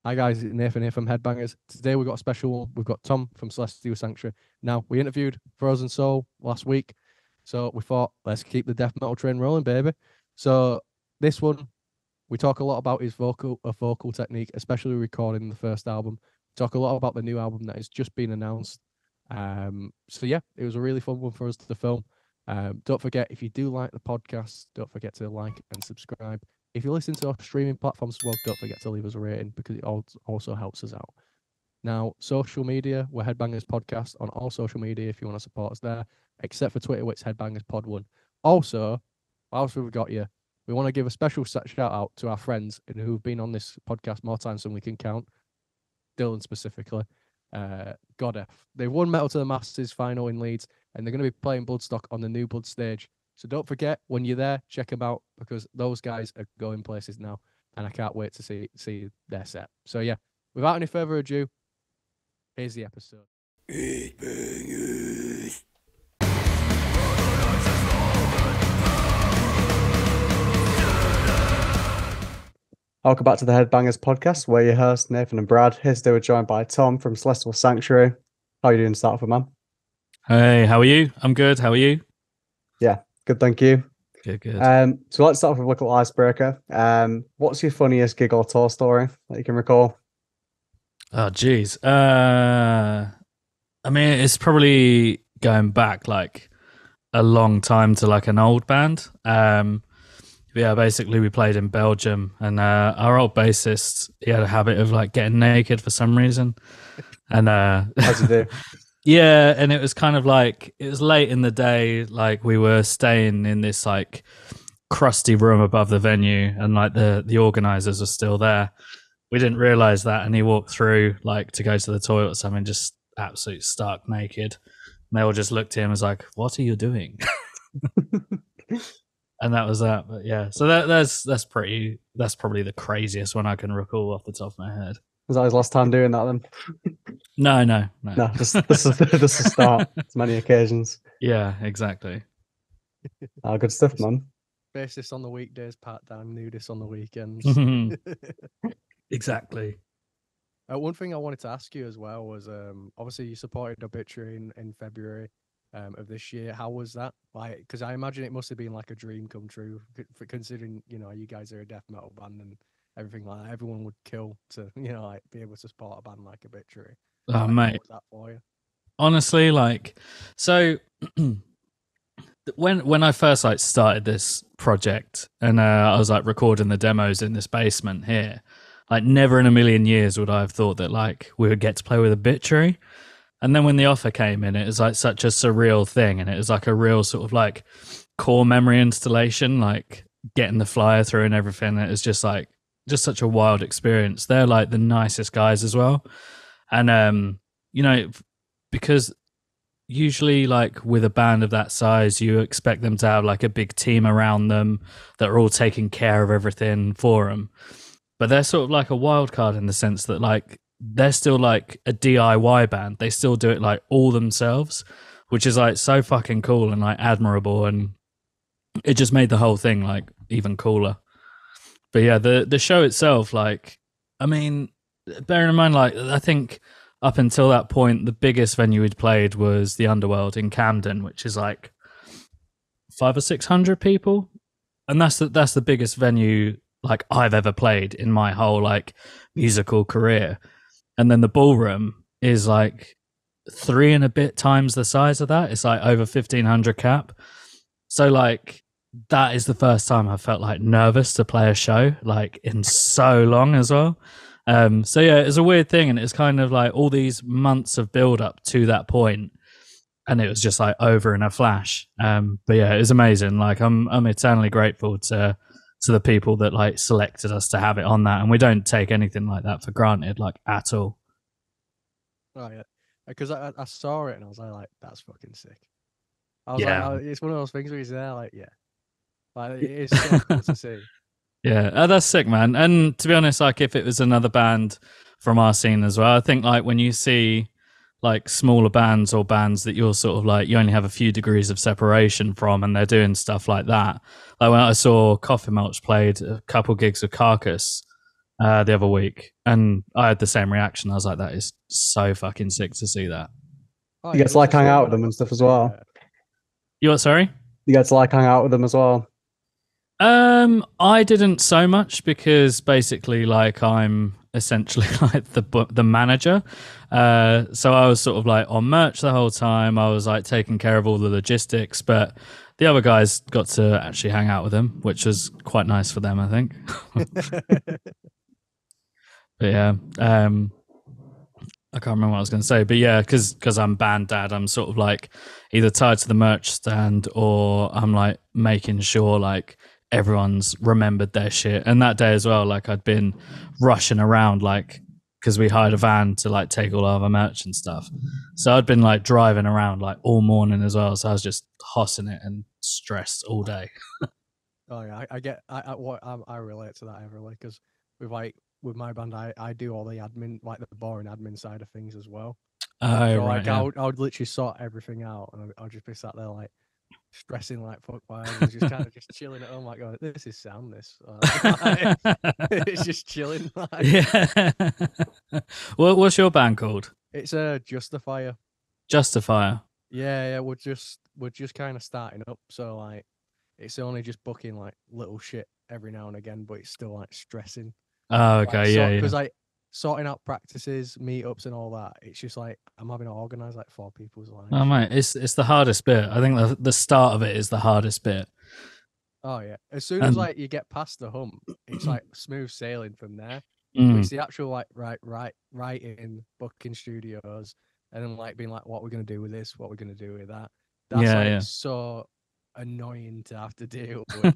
Hi guys, it's Nathan here from Headbangers. Today we've got a special one. We've got Tom from Celestial Sanctuary. Now, we interviewed Frozen Soul last week, so we thought, let's keep the death metal train rolling, baby. So this one, we talk a lot about his vocal technique, especially recording the first album. We talk a lot about the new album that has just been announced. So yeah, it was a really fun one for us to film. Don't forget, if you do like the podcast, don't forget to like and subscribe. If you listen to our streaming platforms as well, don't forget to leave us a rating because it also helps us out. Now, social media, we're Headbangers Podcast on all social media if you want to support us there, except for Twitter, which is Headbangers Pod 1. Also, whilst we've got you, we want to give a special shout out to our friends who've been on this podcast more times than we can count. Dylan specifically. Godef. They've won Metal to the Masters final in Leeds, and they're going to be playing Bloodstock on the new Blood stage. So don't forget, when you're there, check them out because those guys are going places now, and I can't wait to see their set. So yeah, without any further ado, here's the episode. Welcome back to the Headbangers Podcast, where your hosts Nathan and Brad. Here today we're joined by Tom from Celestial Sanctuary. How are you doing to start off with, man? Hey, how are you? I'm good. How are you? Yeah, good, thank you. Good. So let's start off with a little icebreaker. What's your funniest gig or tour story that you can recall? Oh, geez. I mean, it's probably going back like a long time to like an old band. Yeah, basically we played in Belgium, and our old bassist, he had a habit of like getting naked for some reason. And As you do. yeah, and it was kind of like, it was late in the day, like we were staying in this like crusty room above the venue, and like the organizers were still there. We didn't realize that, and he walked through like to go to the toilet or something, just absolute stark naked. And they all just looked at him and was like, "What are you doing?" And that was that. But yeah, so that's probably the craziest one I can recall off the top of my head. Was that his last time doing that then? No. No, this is the start. It's many occasions. Yeah, exactly. Good stuff, man. Bassist on the weekdays, part-time, nudist on the weekends. Exactly. One thing I wanted to ask you as well was, obviously you supported Obituary in February of this year. How was that? Like, because I imagine it must have been like a dream come true, for considering, you know, you guys are a death metal band and everything like that. Everyone would kill to, you know, like be able to support a band like Obituary. Oh, like, mate. What was that for you? Honestly, like, so when I first like started this project, and I was like recording the demos in this basement here, like never in a million years would I have thought that like we would get to play with Obituary. And then when the offer came in, it was like such a surreal thing, and it was like a real sort of like core memory installation, like getting the flyer through and everything. It was just such a wild experience. They're like the nicest guys as well. And you know, because usually like with a band of that size, you expect them to have like a big team around them that are all taking care of everything for them. But they're sort of like a wild card in the sense that like they're still like a DIY band. They still do it like all themselves, which is like so fucking cool and like admirable, and it just made the whole thing like even cooler. But yeah, the show itself, like, I mean, bearing in mind, like, I think up until that point, the biggest venue we'd played was the Underworld in Camden, which is like 500 or 600 people, and that's the biggest venue like I've ever played in my whole like musical career. And then the Ballroom is like 3 and a bit times the size of that. It's like over 1,500 cap. So like that is the first time I felt like nervous to play a show like in so long as well. So yeah, it's a weird thing, and it's kind of like all these months of build up to that point, and it was just like over in a flash. But yeah, it was amazing. Like I'm eternally grateful to the people that like selected us to have it on that, and we don't take anything like that for granted, like at all. Oh yeah, because I saw it and I was like that's fucking sick. I was Yeah. like, it's one of those things where he's there, like, yeah, like it is so cool to see. Yeah, that's sick, man. And to be honest, like if it was another band from our scene as well, I think like when you see like smaller bands or bands that you're sort of like, you only have a few degrees of separation from, and they're doing stuff like that. Like when I saw Coffee Mulch played a couple gigs of Carcass, the other week, and I had the same reaction. I was like, "That is so fucking sick to see that." Oh, You yeah, get to there was like a hang song out with that them and got stuff to as see, well. You what? Sorry. You get to like hang out with them as well. I didn't so much because basically, like, I'm essentially like the manager. So I was sort of like on merch the whole time. I was like taking care of all the logistics, but the other guys got to actually hang out with him, which was quite nice for them, I think. But yeah, I can't remember what I was going to say, but yeah, because I'm band dad, I'm sort of like either tied to the merch stand or I'm like making sure like everyone's remembered their shit. And that day as well, like I'd been rushing around, like because we hired a van to like take all of our merch and stuff. So I'd been like driving around like all morning as well. So I was just hossing it and stressed all day. Oh yeah, I relate to that heavily because with my band, I do all the admin, like the boring admin side of things as well. Oh, So right, like yeah. I would literally sort everything out, and I'll just be sat there like stressing like fuck, while I was just kind of just chilling at home, like going, "This is sound. This it's just chilling." Like. Yeah. What's your band called? It's Justifier. Justifier. Yeah, we're just kind of starting up, so like it's only just booking like little shit every now and again, but it's still like stressing. Oh, okay, Like, yeah, because yeah. like sorting out practices, meetups, and all that, it's just like I'm having to organize like 4 people's lives. Oh mate, it's the hardest bit. I think the start of it is the hardest bit. Oh yeah, as soon as like you get past the hump, it's like smooth sailing from there. But it's the actual like writing, booking studios, and then like being like, what we're gonna do with this, what we're gonna do with that. That's Yeah, like yeah. so annoying to have to deal with.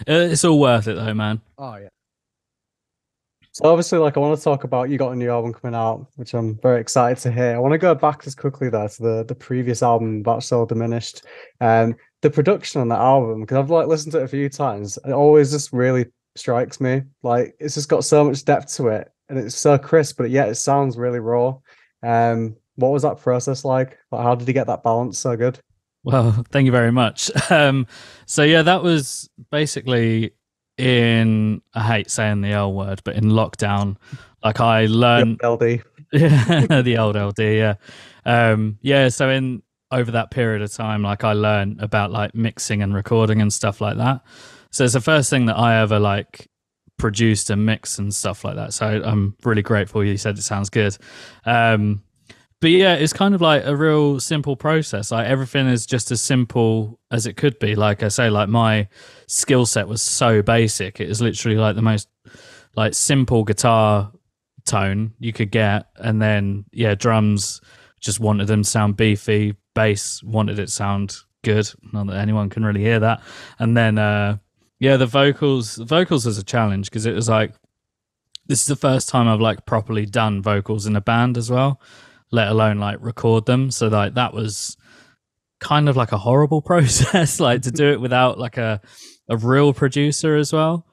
It's all worth it though, man. Oh yeah. So obviously, like I want to talk about you got a new album coming out, which I'm very excited to hear. I want to go back just quickly there to the previous album, That's So Diminished, and the production on that album, because I've like listened to it a few times. It always just really strikes me. Like it's just got so much depth to it, and it's so crisp, but yet it sounds really raw. What was that process like? Like how did you get that balance so good? Well, thank you very much. So yeah, that was basically I hate saying the L word, but in lockdown, like I learned LD. Yeah, the old LD, yeah. Yeah, so over that period of time, like I learned about like mixing and recording and stuff like that. So it's the first thing that I ever like produced and mixed and stuff like that. So I'm really grateful you said it sounds good. But yeah, it's kind of like a real simple process. Like everything is just as simple as it could be. Like I say, like my skill set was so basic. It was literally like the most like simple guitar tone you could get. And then, yeah, drums just wanted them to sound beefy. Bass wanted it to sound good. Not that anyone can really hear that. And then, yeah, the vocals was a challenge because it was like, this is the first time I've like properly done vocals in a band as well, let alone like record them. So like that was kind of like a horrible process, like to do it without like a real producer as well.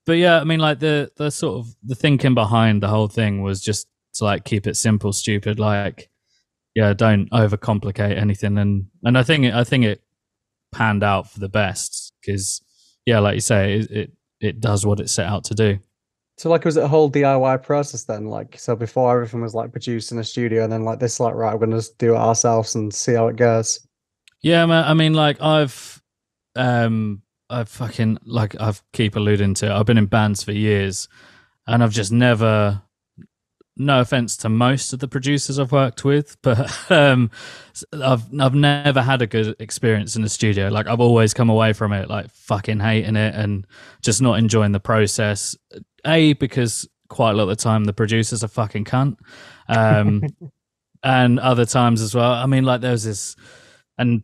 But yeah, I mean like the sort of the thinking behind the whole thing was just to like keep it simple, stupid, like yeah, don't overcomplicate anything. And I think it panned out for the best because yeah, like you say, it does what it set out to do. So like was it a whole DIY process then? Like so before everything was like produced in a studio and then like this like right, we're gonna just do it ourselves and see how it goes. Yeah, man. I mean like I've fucking like I've keep alluding to it. I've been in bands for years and I've just never, no offense to most of the producers I've worked with, but I've never had a good experience in the studio. Like I've always come away from it like fucking hating it and just not enjoying the process. Because quite a lot of the time the producers are fucking cunt, and other times as well. I mean, like there was this, and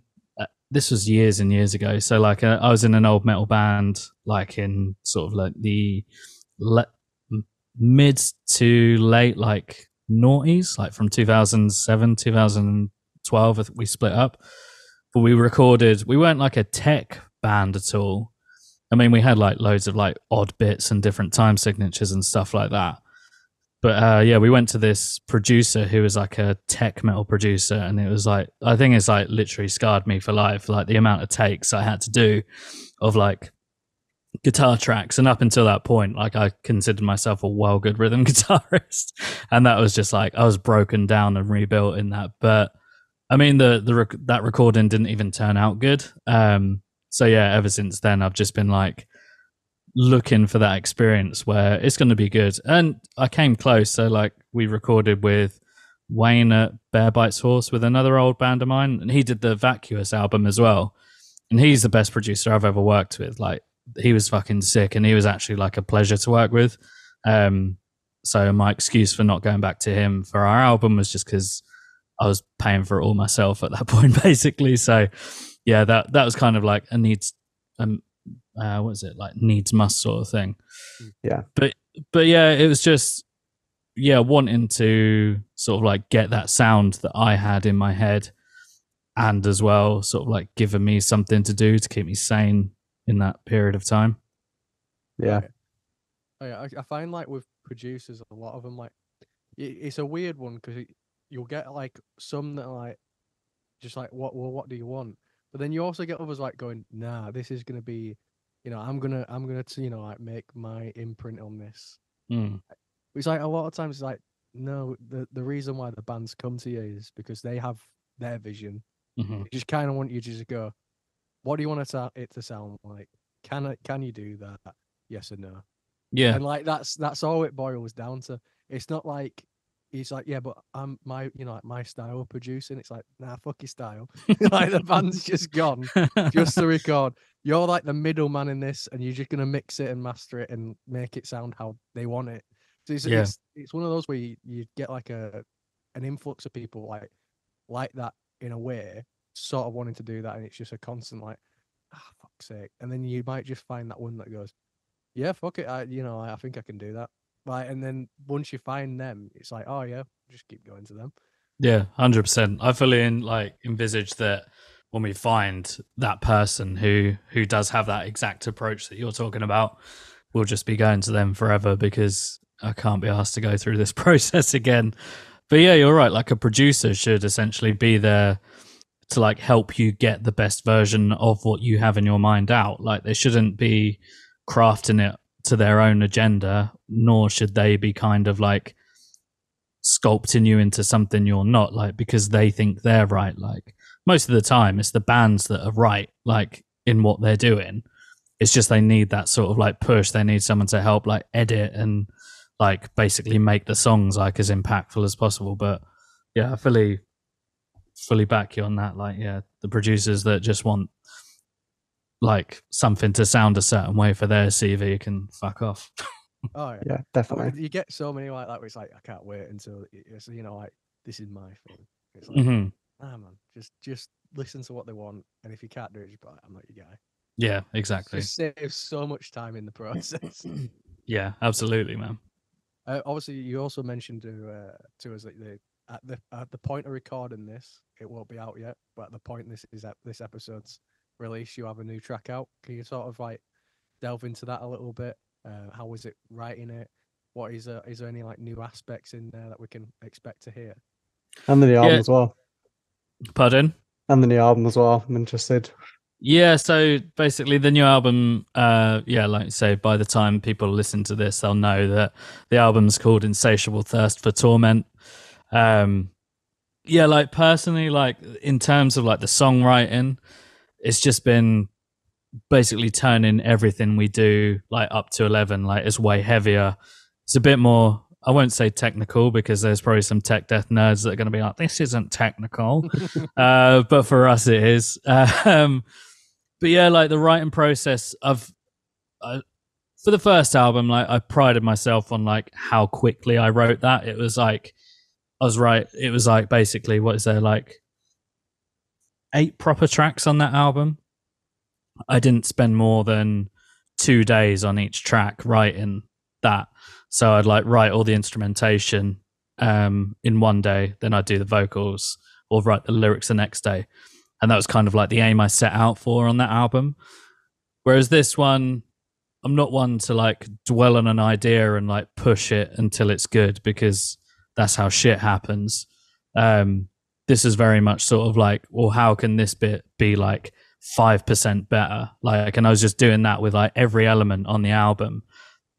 this was years and years ago. So like I was in an old metal band, like in sort of like the mid to late like noughties, like from 2007, 2012, we split up. But we weren't like a tech band at all. I mean, we had like loads of like odd bits and different time signatures and stuff like that. But yeah, we went to this producer who was like a tech metal producer, and it was like, I think it's like literally scarred me for life, like the amount of takes I had to do of like guitar tracks, and up until that point, like I considered myself a well good rhythm guitarist, and that was just like I was broken down and rebuilt in that. But I mean, that recording didn't even turn out good. So yeah, ever since then, I've just been like looking for that experience where it's going to be good, and I came close. So like we recorded with Wayne at Bear Bites Horse with another old band of mine, and he did the Vacuous album as well, and he's the best producer I've ever worked with. Like, he was fucking sick, and he was actually like a pleasure to work with. So my excuse for not going back to him for our album was just because I was paying for it all myself at that point, basically. So yeah, that was kind of like a needs, what is it, like needs must sort of thing. Yeah. But yeah, it was just wanting to sort of like get that sound that I had in my head, and as well sort of like giving me something to do to keep me sane in that period of time. Yeah. I find like with producers, a lot of them, like it's a weird one because you'll get like some that are like just like what do you want, but then you also get others like going, nah, this is gonna be, I'm gonna like make my imprint on this. It's like a lot of times it's like, no, the reason why the bands come to you is because they have their vision. They just kind of want you to just go, what do you want it to sound like? Can you do that? Yes or no? Yeah. And like that's all it boils down to. It's not like he's like, yeah, but I'm my style of producing. It's like, nah, fuck your style. Like the band's just gone just to record. You're like the middleman in this, and you're just gonna mix it and master it and make it sound how they want it. So it's one of those where you get like an influx of people like that in a way, sort of wanting to do that, and it's just a constant like, fuck's sake. And then you might just find that one that goes, yeah, fuck it, I think I can do that. Right, and then once you find them, it's like, oh yeah, just keep going to them. Yeah, 100%. I fully envisage that when we find that person who does have that exact approach that you're talking about, we'll just be going to them forever, because I can't be asked to go through this process again. But yeah, you're right. Like, a producer should essentially be there to like help you get the best version of what you have in your mind out. Like, they shouldn't be crafting it to their own agenda, nor should they be kind of like sculpting you into something you're not, like, because they think they're right. Like, most of the time it's the bands that are right, like, in what they're doing. It's just they need that sort of like push. They need someone to help like edit and like basically make the songs like as impactful as possible. But yeah, I fully back you on that. Like, yeah, the producers that just want like something to sound a certain way for their CV can fuck off. Oh yeah, definitely. You get so many like that where it's like, I can't wait until it's, like, this is my thing. It's like, man, just listen to what they want, and if you can't do it, just be like, I'm not your guy. Yeah, exactly. It just saves so much time in the process. Yeah, absolutely, man. Obviously, you also mentioned to us that at the point of recording this, it won't be out yet, but at the point this episode's release, you have a new track out. Can you sort of like delve into that a little bit? How was it writing it? What is there any like new aspects in there that we can expect to hear? And the new album as well. Pardon? And the new album as well. I'm interested. Yeah, so basically the new album, like you say, by the time people listen to this, they'll know that the album's called Insatiable Thirst for Torment. Like personally, like in terms of like the songwriting, it's just been basically turning everything we do like up to 11, like it's way heavier. It's a bit more, I won't say technical, because there's probably some tech death nerds that are going to be like, this isn't technical. But for us it is. But yeah, like the writing process for the first album, like I prided myself on like how quickly I wrote that. It was like, it was like basically, what is there, like 8 proper tracks on that album. I didn't spend more than 2 days on each track writing that. So I'd like write all the instrumentation in one day, then I'd do the vocals or write the lyrics the next day. And that was kind of like the aim I set out for on that album. Whereas this one, I'm not one to like dwell on an idea and like push it until it's good, because that's how shit happens. This is very much sort of like, well, how can this bit be like 5% better. Like, and I was just doing that with like every element on the album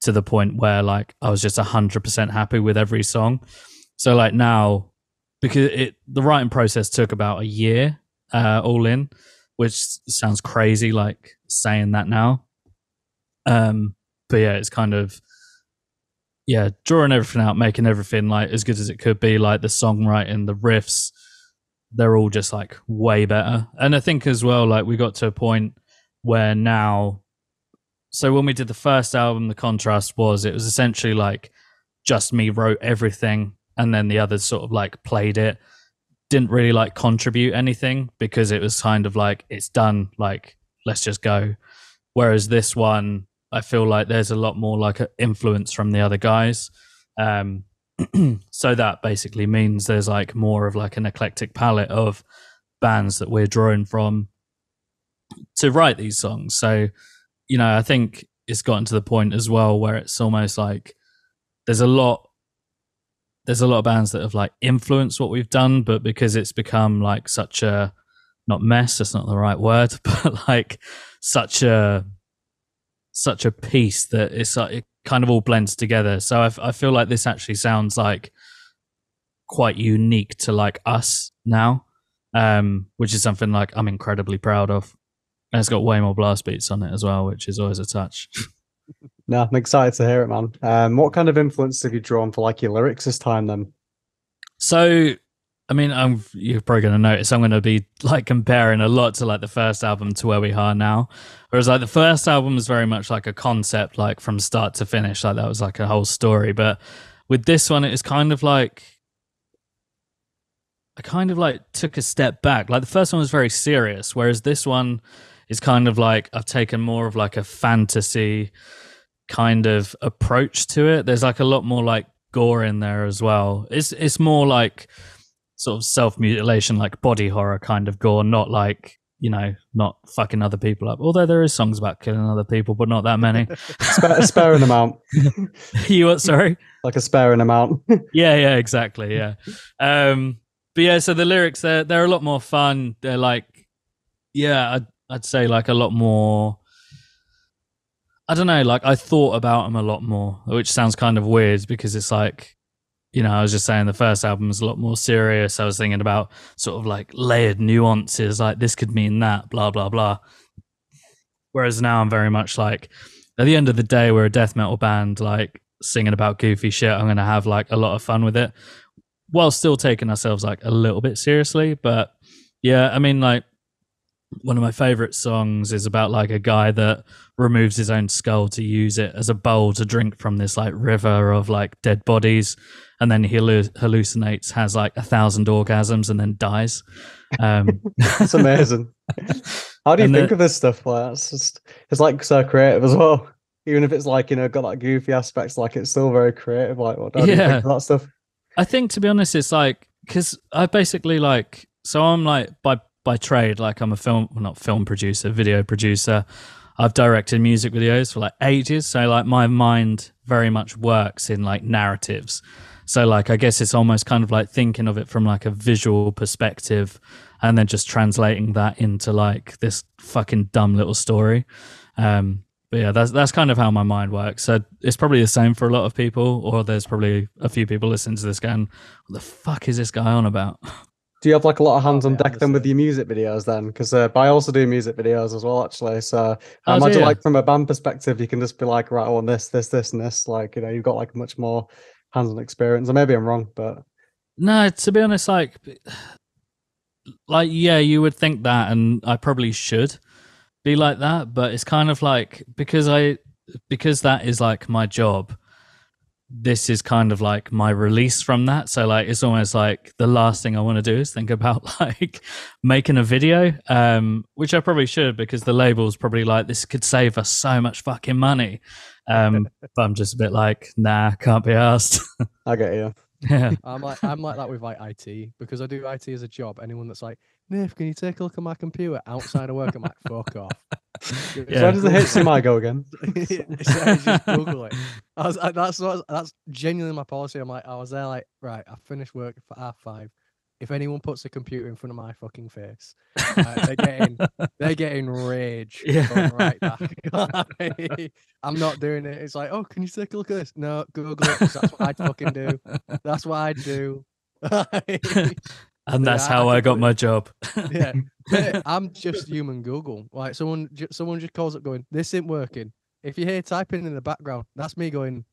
to the point where like I was just 100% happy with every song. So like now, because the writing process took about a year all in, which sounds crazy like saying that now. But yeah, it's kind of, yeah, drawing everything out, making everything like as good as it could be, like the songwriting, the riffs, they're all just like way better. And I think as well, like we got to a point where now, so when we did the first album, the contrast was, it was essentially like just me wrote everything and then the others sort of like played it, didn't really like contribute anything because it was kind of like, it's done, like let's just go. Whereas this one, I feel like there's a lot more like an influence from the other guys. So that basically means there's like more of like an eclectic palette of bands that we're drawing from to write these songs. So, you know, I think it's gotten to the point as well where it's almost like there's a lot of bands that have like influenced what we've done, but because it's become like such a, not mess, that's not the right word, but like such a piece that it's like, it kind of all blends together. So I feel like this actually sounds like quite unique to like us now, which is something like I'm incredibly proud of. And it's got way more blast beats on it as well, which is always a touch. No, I'm excited to hear it, man. What kind of influence have you drawn for like your lyrics this time then? So, I mean, you're probably going to notice I'm going to be like comparing a lot to like the first album to where we are now. Whereas like the first album was very much like a concept, like from start to finish, like that was like a whole story. But with this one, it is kind of like, I kind of like took a step back. Like the first one was very serious, whereas this one is kind of like, I've taken more of like a fantasy kind of approach to it. There's like a lot more like gore in there as well. It's more like sort of self-mutilation, like body horror kind of gore, not like, you know, not fucking other people up. Although there is songs about killing other people, but not that many. A sparing amount. You what, sorry? Like a sparing amount. Yeah, exactly, yeah. But yeah, so the lyrics, they're a lot more fun. They're like, yeah, I'd say like a lot more, I don't know, like I thought about them a lot more, which sounds kind of weird because it's like, you know, I was just saying the first album was a lot more serious. I was thinking about sort of like layered nuances, like this could mean that, blah, blah, blah. Whereas now I'm very much like, at the end of the day, we're a death metal band, like singing about goofy shit. I'm going to have like a lot of fun with it while still taking ourselves like a little bit seriously. But yeah, I mean, like one of my favorite songs is about like a guy that removes his own skull to use it as a bowl to drink from this like river of like dead bodies, and then he hallucinates, has like 1,000 orgasms, and then dies. That's amazing. How do you think of this stuff? Like, it's like so creative as well. Even if it's like, you know, got that goofy aspects, like it's still very creative. Like, what do you think of that stuff? I think, to be honest, it's like, because I basically like, so I'm like by trade, like I'm a not film producer, video producer. I've directed music videos for like ages. So like my mind very much works in like narratives. So like, I guess it's almost kind of like thinking of it from like a visual perspective and then just translating that into like this fucking dumb little story. But yeah, that's kind of how my mind works. So it's probably the same for a lot of people, or there's probably a few people listening to this going, what the fuck is this guy on about? Do you have like a lot of hands on deck then with your music videos then? Because I also do music videos as well, actually. So I imagine like from a band perspective, you can just be like, right, I want this, and this. Like, you know, you've got like much more hands on experience. Or maybe I'm wrong, but no, to be honest, like yeah, you would think that, and I probably should be like that, but it's kind of like because that is like my job. This is kind of like my release from that. So like, it's almost like the last thing I want to do is think about like making a video, which I probably should, because the label's probably like, this could save us so much fucking money. But I'm just a bit like, nah, can't be asked. I get you. Yeah. I'm like that with like IT, because I do IT as a job. Anyone that's like, Niff, can you take a look at my computer outside of work? I'm like, fuck off. So where does the HDMI go again? Just Google it. That's genuinely my policy. I'm like, I was there like, right, I finished work for 5:30. if anyone puts a computer in front of my fucking face, they're getting rage going right back. I'm not doing it. It's like, oh, can you take a look at this? No, Google it, 'cause that's what I'd fucking do. That's what I'd do. And that's how I got my job. Yeah, mate, I'm just human Google. Like someone just calls up going, this isn't working. If you hear typing in the background, that's me going,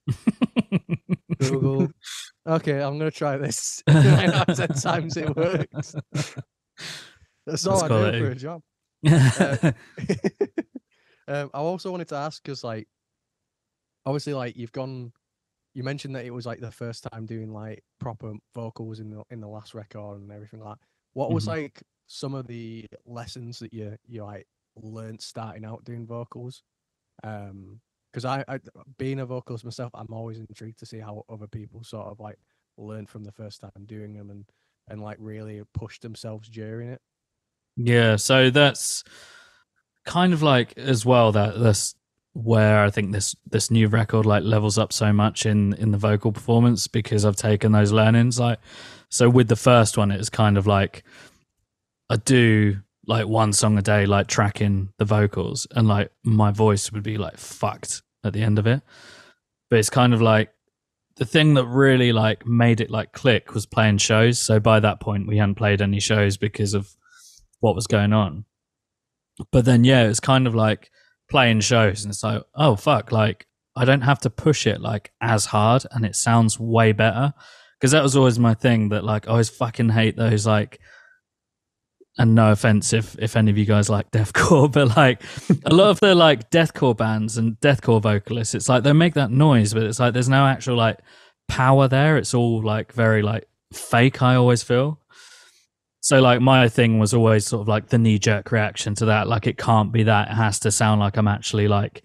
Google. Okay, I'm gonna try this. 9 out of 10 times it works. That's all I do for a job. I also wanted to ask, because like, obviously, like you mentioned that it was like the first time doing like proper vocals in the last record and everything like that. What was like some of the lessons that you like learned starting out doing vocals? Because I being a vocalist myself, I'm always intrigued to see how other people sort of like learn from the first time doing them and like really push themselves during it. Yeah, so that's kind of like as well that's where I think this new record like levels up so much in the vocal performance, because I've taken those learnings. Like, so with the first one, it's kind of like I do like one song a day, like tracking the vocals, and like my voice would be like fucked at the end of it. But it's kind of like the thing that really like made it like click was playing shows. So by that point we hadn't played any shows because of what was going on. But then yeah, it's kind of like playing shows, and it's like, oh fuck, like I don't have to push it like as hard, and it sounds way better. Because that was always my thing, that like I always fucking hate those like, and no offense if any of you guys like deathcore, but like a lot of the like deathcore bands and deathcore vocalists, it's like they make that noise, but it's like there's no actual like power there. It's all like very like fake, I always feel. So like my thing was always sort of like the knee-jerk reaction to that. Like it can't be that. It has to sound like I'm actually like,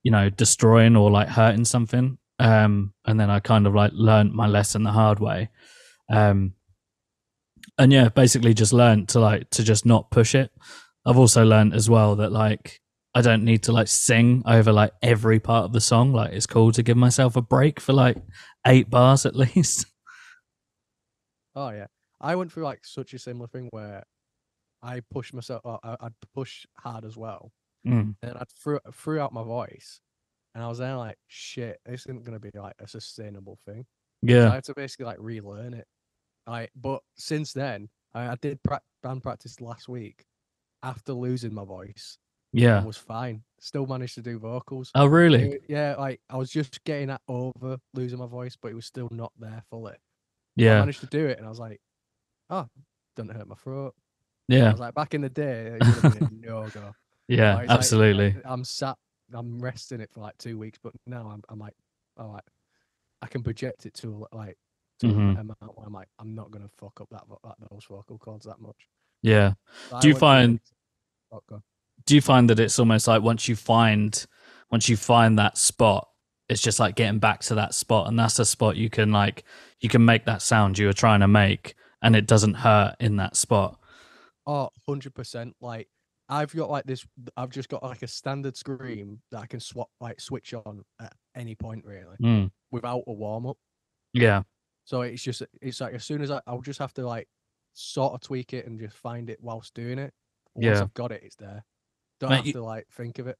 you know, destroying or like hurting something. And then I kind of like learned my lesson the hard way. And yeah, basically just learned to just not push it. I've also learned as well that like I don't need to like sing over like every part of the song. Like it's cool to give myself a break for like 8 bars at least. Oh yeah. I went through like such a similar thing where I pushed myself, I'd push hard as well, and I'd threw out my voice, and I was then like, shit, this isn't gonna be like a sustainable thing. Yeah, so I had to basically like relearn it. But since then, I did band practice last week after losing my voice. Yeah, and was fine. Still managed to do vocals. Oh really? Yeah, like I was just getting over losing my voice, but it was still not there fully. Yeah, I managed to do it, and I was like, oh, doesn't hurt my throat. Yeah. I was like, back in the day, it would have been a no-go. Yeah, like, absolutely. Like, I'm resting it for like 2 weeks, but now I'm like, all right, I can project it to like an amount where I'm like, I'm not gonna fuck up those vocal cords that much. Yeah. So Do you find that it's almost like once you find that spot, it's just like getting back to that spot, and that's a spot you can make that sound you were trying to make, and it doesn't hurt in that spot. Oh, 100%. Like I've got like this, I've just got like a standard scream that I can switch on at any point really, without a warm up. Yeah. So it's like as soon as I'll just have to like sort of tweak it and just find it whilst doing it. Once I've got it, it's there. Don't have to like think of it.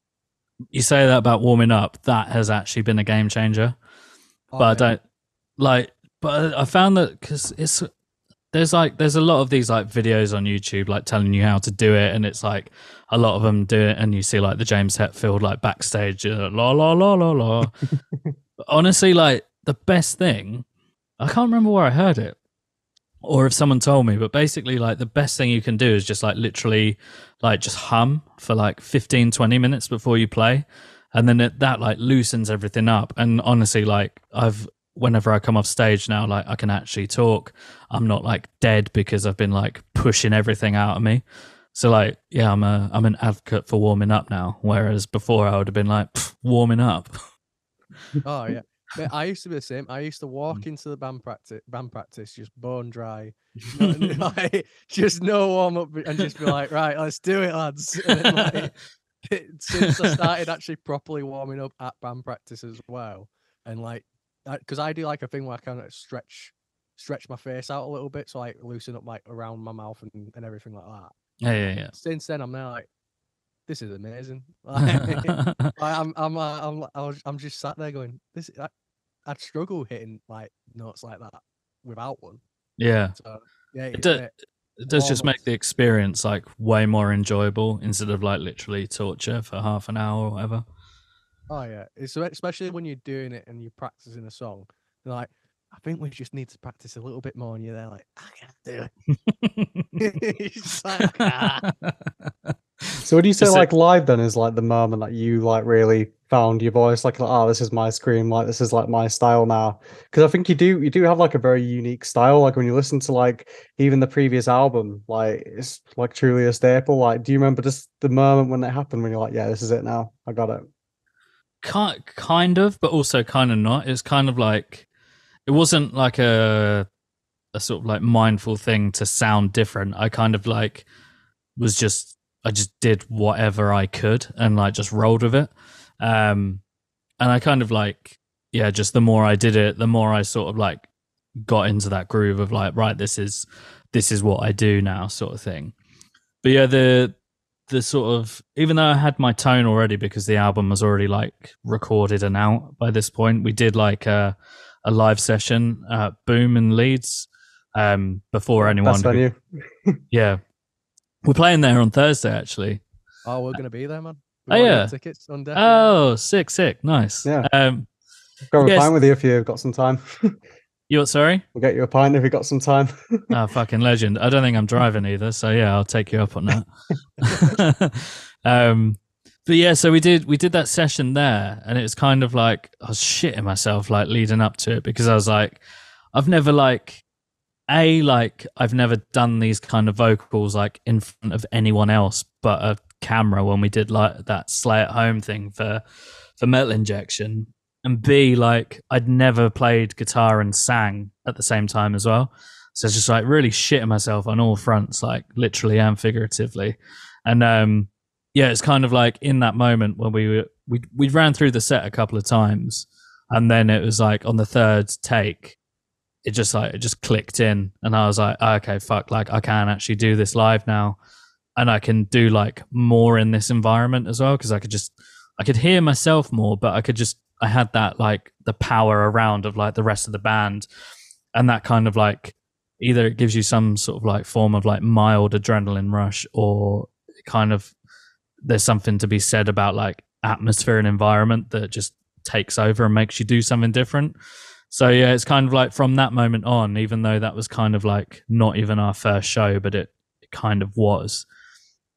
You say that about warming up, that has actually been a game changer. But I found that because there's a lot of these like videos on YouTube like telling you how to do it, and it's like a lot of them do it, and you see like the James Hetfield like backstage la la la la la. Honestly, like the best thing, I can't remember where I heard it or if someone told me, but basically like the best thing you can do is just like literally like just hum for like 15-20 minutes before you play, and then that like loosens everything up. And honestly, like whenever I come off stage now, like I can actually talk. I'm not like dead because I've been like pushing everything out of me. So like, yeah, I'm an advocate for warming up now. Whereas before I would have been like warming up. Oh yeah. But I used to be the same. I used to walk into the band practice just bone dry, like, just no warm up, and just be like, right, let's do it, lads. And then, like, since I started actually properly warming up at band practice as well, and like, because I do like a thing where I kind of stretch stretch my face out a little bit, so like loosen up like around my mouth and everything like that. Yeah. Since then, I'm now like, this is amazing. I'm just sat there going, I'd struggle hitting like notes like that without one. Yeah. So yeah, It does just make the experience like way more enjoyable instead of like literally torture for half an hour or whatever. Oh yeah, it's especially when you're doing it and you're practicing a song. You're like, I think we just need to practice a little bit more, and you're there like, I can't do it. It's just like, ah. So would you say like live then is like the moment that you like really found your voice, like oh, this is my scream, like this is like my style now? Because I think you do have like a very unique style. Like when you listen to like even the previous album, like it's like truly a staple. Like, do you remember just the moment when it happened when you're like, yeah, this is it now, I got it? Kind of, but also kind of not. It's kind of like it wasn't like a sort of like mindful thing to sound different. I kind of like I just did whatever I could and like just rolled with it. And I kind of like, yeah, just the more I did it, the more I sort of like got into that groove of like, right, this is what I do now, sort of thing. But yeah, the sort of, even though I had my tone already because the album was already like recorded and out by this point, we did like a live session at Boom in Leeds before anyone. Best venue. Yeah. We're playing there on Thursday, actually. Oh, we're gonna be there, man. Oh yeah, tickets on deck. Oh, sick, nice. Yeah. Grab a pint with you if you've got some time. You what? Sorry. We'll get you a pint if you've got some time. Oh, fucking legend. I don't think I'm driving either, so yeah, I'll take you up on that. But yeah, so we did that session there, and it was kind of like I was shitting myself like leading up to it because I was like, I've never I've never done these kind of vocals like in front of anyone else but a camera when we did like that Slay at Home thing for Metal Injection, and B, like I'd never played guitar and sang at the same time as well, so it's just like really shitting myself on all fronts, like literally and figuratively. And yeah, it's kind of like in that moment when we ran through the set a couple of times, and then it was like on the third take it just clicked in, and I was like, oh, okay, fuck, like I can actually do this live now, and I can do like more in this environment as well, because I could hear myself more, but I had that like the power around of like the rest of the band, and that kind of like either it gives you some sort of like form of like mild adrenaline rush, or kind of there's something to be said about like atmosphere and environment that just takes over and makes you do something different. So yeah, it's kind of like from that moment on, even though that was kind of like not even our first show, but it kind of was.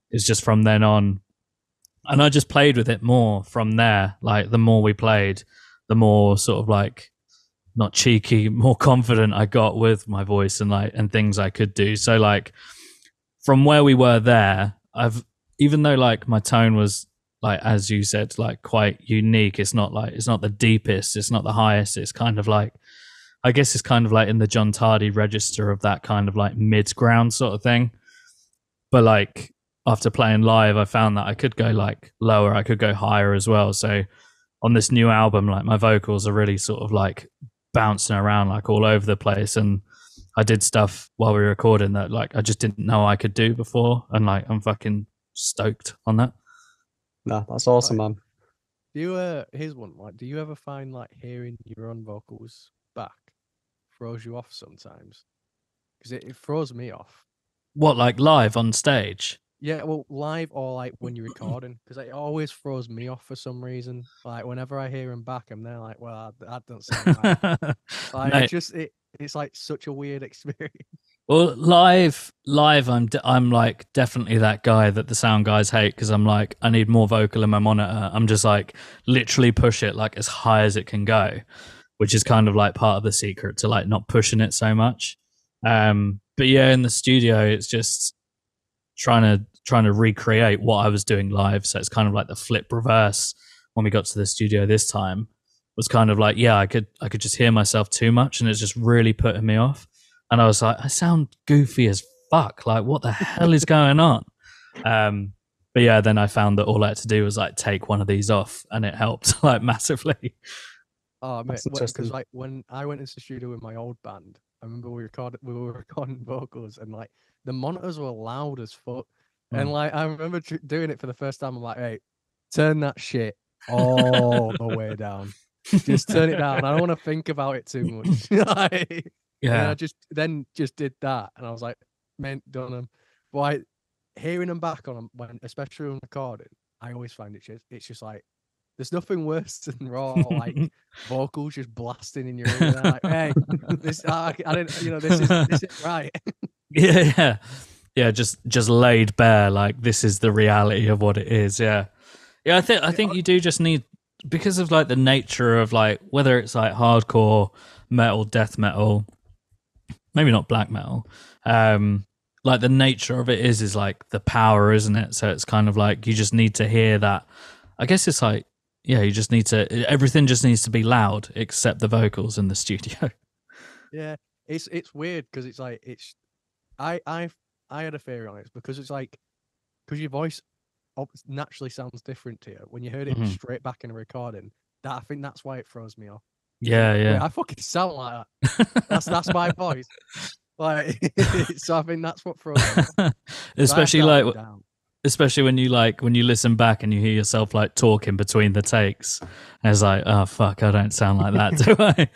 It's just from then on. And I just played with it more from there. Like the more we played, the more sort of like not cheeky, more confident I got with my voice and things I could do. So like from where we were there, even though like my tone was like, as you said, like quite unique. It's not the deepest, it's not the highest. It's kind of like, I guess it's kind of like in the John Tardy register of that kind of like mid-ground sort of thing. But like after playing live, I found that I could go like lower, I could go higher as well. So on this new album, like my vocals are really sort of like bouncing around like all over the place. And I did stuff while we were recording that like I just didn't know I could do before. And like I'm fucking stoked on that. No, that's awesome, man. Do you here's one, like, do you ever find like hearing your own vocals back throws you off sometimes? Because it throws me off. What, like live on stage? Yeah, well, live or like when you're recording, because it always throws me off for some reason. Like whenever I hear him back, I'm there like, well, that doesn't sound right. Like it's like such a weird experience. Well, live, I'm like definitely that guy that the sound guys hate, because I'm like, I need more vocal in my monitor. I'm just like literally push it like as high as it can go, which is kind of like part of the secret to like not pushing it so much. But yeah, in the studio, it's just trying to recreate what I was doing live. So it's kind of like the flip reverse when we got to the studio this time. Was kind of like, yeah, I could just hear myself too much, and it's just really putting me off. And I was like, I sound goofy as fuck. Like, what the hell is going on? But yeah, then I found that all I had to do was like take one of these off, and it helped like massively. Oh, mate, That's interesting. because like when I went into the studio with my old band, I remember we were recording vocals, and like the monitors were loud as fuck, and like I remember doing it for the first time. I'm like, hey, turn that shit all the way down. Just turn it down. I don't want to think about it too much. Like, and Yeah. I just did that, and I was like, man, done them. But like, hearing them back on 'em when, especially when recording, I always find it's just like there's nothing worse than raw like vocals just blasting in your ear. And I'm like, hey, this I didn't, this is right. Yeah, just laid bare, like this is the reality of what it is. Yeah. I think you do just need, because of like the nature of like whether it's like hardcore metal, death metal, maybe not black metal, like the nature of it is like the power, isn't it? So it's kind of like you just need to hear that. I guess it's like, yeah, you just need to, everything just needs to be loud except the vocals in the studio. Yeah, it's weird because it's like I had a theory on it because it's like because your voice naturally sounds different to you when you heard it straight back in a recording. I think that's why it throws me off. Yeah, like, yeah. Wait, I fucking sound like that. That's my voice. Like, so I think that's what throws me off. Especially when you listen back and you hear yourself like talking between the takes, and it's like, oh fuck, I don't sound like that, do I?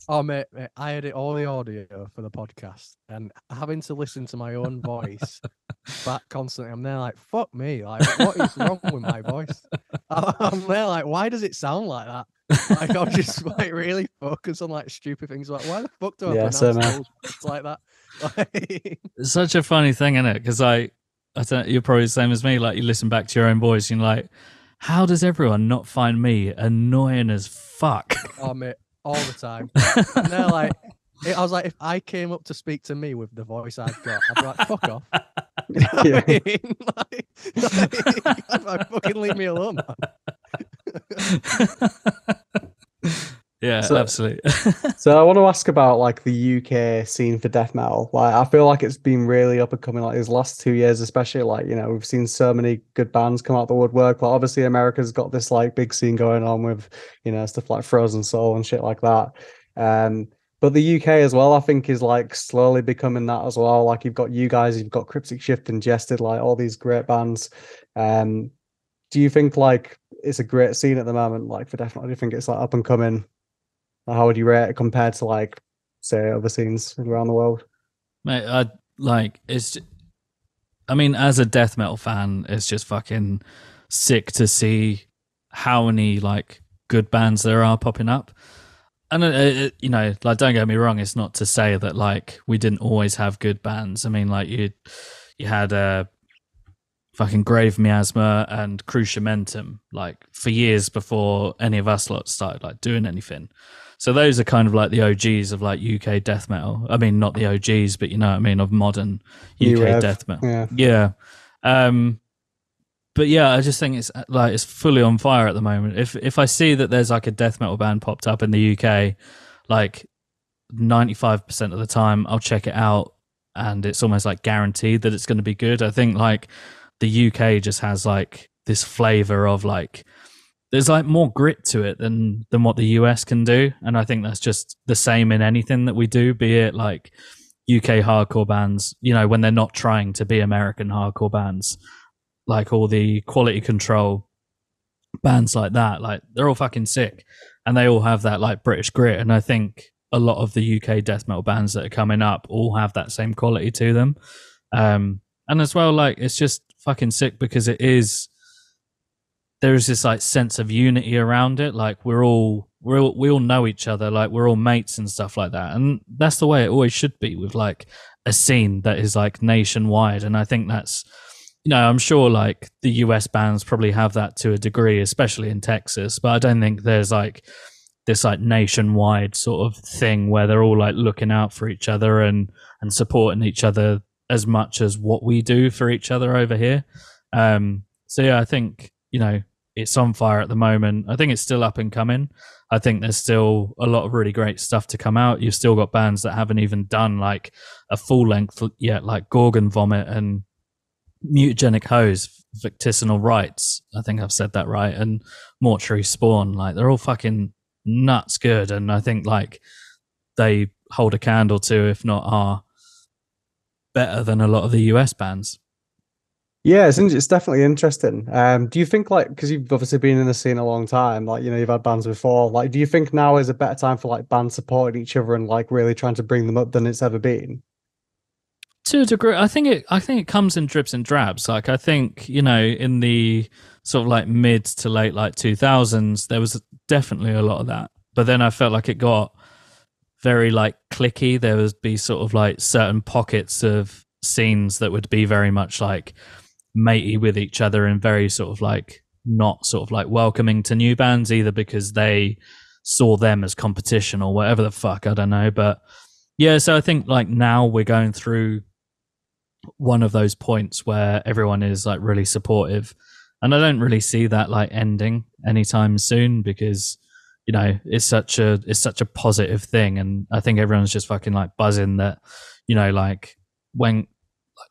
Oh mate, I edit all the audio for the podcast, and having to listen to my own voice back constantly, I'm there like, fuck me, like what is wrong with my voice? I'm there like, why does it sound like that? Like I'm just like really focused on like stupid things, like why the fuck do I pronounce those words like that? Like... It's such a funny thing, isn't it? Because I don't, you're probably the same as me. Like you listen back to your own voice, and you're like, how does everyone not find me annoying as fuck? Oh mate, all the time. And they're like, I was like, if I came up to speak to me with the voice I've got, I'd be like, fuck off. You know what I mean? Like, fucking leave me alone, man. Yeah, absolutely. So I want to ask about like the UK scene for death metal. Like I feel like it's been really up and coming like these last 2 years, especially like, we've seen so many good bands come out the woodwork. Like obviously America's got this like big scene going on with, stuff like Frozen Soul and shit like that. But the UK as well, I think, is like slowly becoming that as well. Like you've got you guys, you've got Cryptic Shift and Jested, like all these great bands. Do you think like it's a great scene at the moment, like for death metal? Do you think it's like up and coming? How would you rate it compared to like, say, other scenes around the world? Mate, I mean, as a death metal fan, it's just fucking sick to see how many like good bands there are popping up. And like, don't get me wrong, it's not to say that like we didn't always have good bands. I mean, like you had fucking Grave Miasma and Cruciamentum like for years before any of us lot started like doing anything. So those are kind of like the OGs of like UK death metal. I mean, not the OGs, but of modern UK death metal. Yeah. But yeah, I just think it's fully on fire at the moment. If I see that there's like a death metal band popped up in the UK, like 95% of the time I'll check it out, and it's almost like guaranteed that it's going to be good. I think like the UK just has like this flavor of like, there's like more grit to it than what the US can do. And I think that's just the same in anything that we do, be it like UK hardcore bands, when they're not trying to be American hardcore bands, like all the Quality Control bands like that, like they're all fucking sick and they all have that like British grit. And I think a lot of the UK death metal bands that are coming up all have that same quality to them. And as well, like it's just fucking sick because there is this like sense of unity around it. Like we all know each other, like we're all mates and stuff like that. And that's the way it always should be with like a scene that is like nationwide. And I think that's, I'm sure like the US bands probably have that to a degree, especially in Texas, but I don't think there's like this like nationwide sort of thing where they're all like looking out for each other and supporting each other as much as what we do for each other over here. So yeah, I think, it's on fire at the moment. I think it's still up and coming. I think there's still a lot of really great stuff to come out. You've still got bands that haven't even done like a full length yet, like Gorgon Vomit and Mutagenic Hose, Victicinal Rights. I think I've said that right. And Mortuary Spawn. Like they're all fucking nuts good, and I think like they hold a candle to, if not are better than a lot of the US bands. Yeah, it's definitely interesting. Do you think like, because you've obviously been in the scene a long time, like, you know, you've had bands before, like, do you think now is a better time for like bands supporting each other and like really trying to bring them up than it's ever been? To a degree, I think it comes in drips and drabs. Like, I think, you know, in the sort of like mid to late like 2000s, there was definitely a lot of that. But then I felt like it got very like clicky. There would be sort of like certain pockets of scenes that would be very much like matey with each other and very sort of like not sort of like welcoming to new bands, either because they saw them as competition or whatever the fuck, I don't know. But yeah, so I think like now we're going through one of those points where everyone is like really supportive, and I don't really see that like ending anytime soon, because you know it's such a positive thing, and I think everyone's just fucking like buzzing that, you know, like when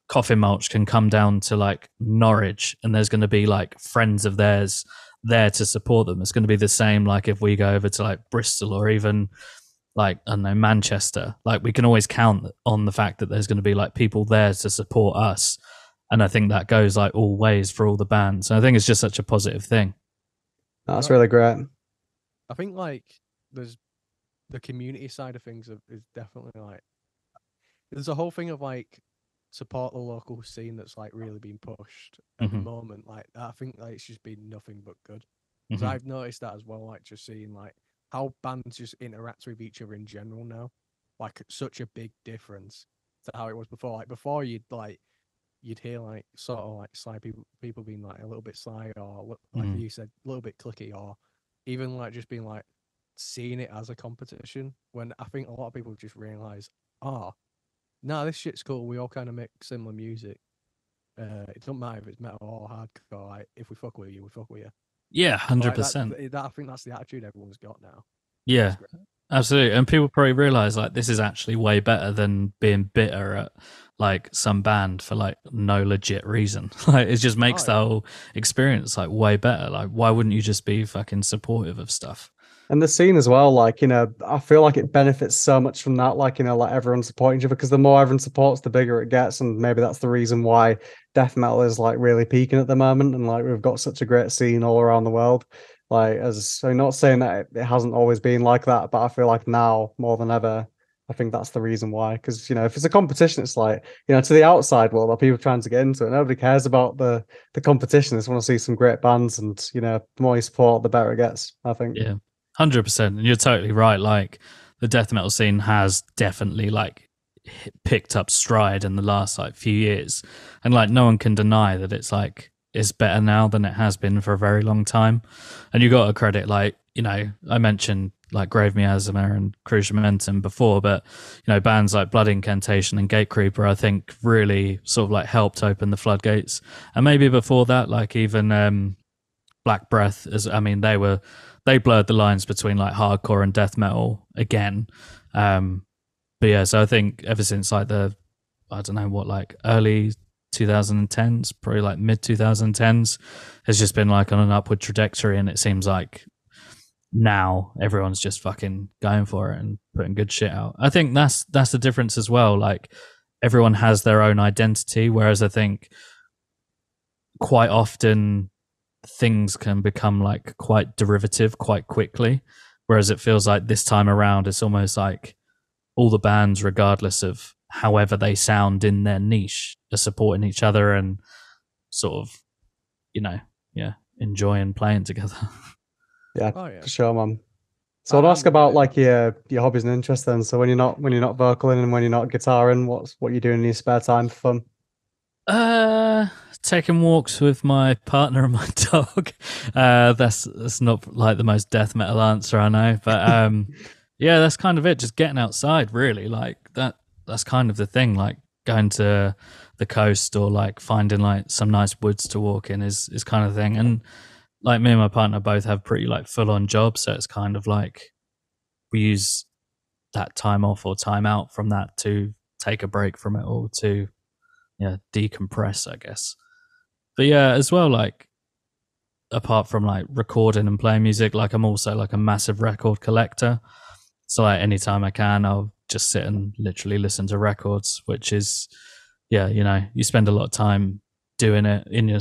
Coffin Mulch can come down to like Norwich and there's going to be like friends of theirs there to support them. It's going to be the same like if we go over to like Bristol or even like, I don't know, Manchester. Like, we can always count on the fact that there's going to be like people there to support us, and I think that goes like all ways for all the bands. And I think it's just such a positive thing. That's really great. I think like there's the community side of things is definitely like there's a whole thing of like support the local scene that's like really being pushed at the moment. Like I think like it's just been nothing but good. So I've noticed that as well, like just seeing like how bands just interact with each other in general now, like such a big difference to how it was before. Like before, you'd hear like sort of like sly people being like a little bit sly, or like you said, a little bit clicky, or even like just being like seeing it as a competition. When I think a lot of people just realize, no, this shit's cool. We all kind of make similar music. It doesn't matter if it's metal or hardcore. Like, if we fuck with you, we fuck with you. Yeah, 100%. I think that's the attitude everyone's got now. Yeah, absolutely. And people probably realize like this is actually way better than being bitter at like some band for like no legit reason. Like, it just makes the whole experience like way better. Like, why wouldn't you just be fucking supportive of stuff? And the scene as well, like, you know, I feel like it benefits so much from that, like, you know, like everyone supporting each other, because the more everyone supports, the bigger it gets. And maybe that's the reason why death metal is like really peaking at the moment. And like, we've got such a great scene all around the world. Like, I'm not saying that it hasn't always been like that, but I feel like now more than ever, I think that's the reason why. Because, you know, if it's a competition, it's like, you know, to the outside world, are people trying to get into it? Nobody cares about the competition. They just want to see some great bands, and, you know, the more you support, the better it gets, I think. Yeah. 100%, and you're totally right. Like, the death metal scene has definitely like picked up stride in the last like few years, and like no one can deny that it's like it's better now than it has been for a very long time. And you got to credit, like, you know, I mentioned like Grave Miasma and Crucial Momentum before, but you know, bands like Blood Incantation and Gatecreeper, I think, really sort of like helped open the floodgates. And maybe before that, like even Black Breath, they blurred the lines between like hardcore and death metal again. But yeah, so I think ever since like I don't know what, like early 2010s, probably like mid 2010s, has just been like on an upward trajectory, and it seems like now everyone's just fucking going for it and putting good shit out. I think that's the difference as well. Like, everyone has their own identity, whereas I think quite often things can become like quite derivative quite quickly, whereas it feels like this time around it's almost like all the bands, regardless of however they sound in their niche, are supporting each other and sort of, you know, enjoying playing together. Yeah, for sure, man. So I'd ask about like your hobbies and interests then. So when you're not vocaling and when you're not guitaring, what you doing in your spare time for fun? Taking walks with my partner and my dog. That's not like the most death metal answer, I know, but yeah, that's kind of it. Just getting outside, really. Like that's kind of the thing. Like, going to the coast or like finding like some nice woods to walk in is kind of the thing. And like, me and my partner both have pretty like full on jobs, so it's kind of like we use that time off or time out from that to take a break from it all, to decompress, I guess. But yeah, as well, like, apart from like recording and playing music, like I'm also like a massive record collector. So like anytime I can, I'll just sit and literally listen to records, which is, yeah, you know, you spend a lot of time doing it in your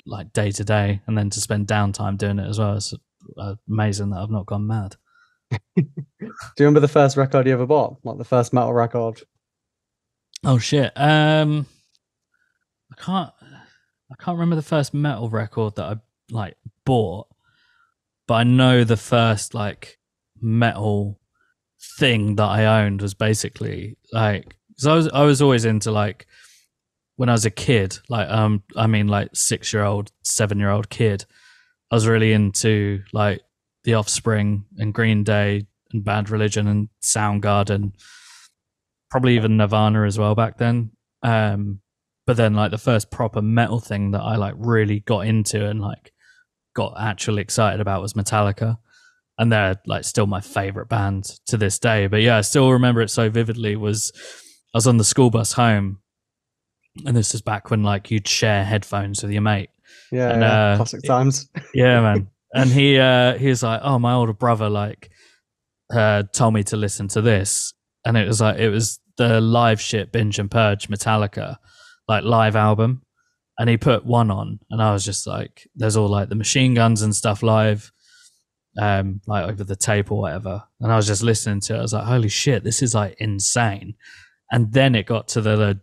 like day to day, and then to spend downtime doing it as well. It's amazing that I've not gone mad. Do you remember the first record you ever bought? Like the first metal record? Oh shit. I can't remember the first metal record that I like bought, but I know the first like metal thing that I owned was basically like, because I was always into like, when I was a kid, like I mean like 6-year-old, 7-year-old kid, I was really into like The Offspring and Green Day and Bad Religion and Soundgarden, probably even Nirvana as well back then. But then like the first proper metal thing that I like really got into and like got actually excited about was Metallica. And they're like still my favorite band to this day. But yeah, I still remember it so vividly. I was on the school bus home, and this is back when like you'd share headphones with your mate. Yeah, and, classic times. Yeah, man. And he was like, oh, my older brother like told me to listen to this, and it was the Live Shit Binge and Purge Metallica like live album, and he put one on, and I was just like, there's all like the machine guns and stuff live, like over the tape or whatever, and I was just listening to it. I was like, holy shit, this is like insane. And then it got to the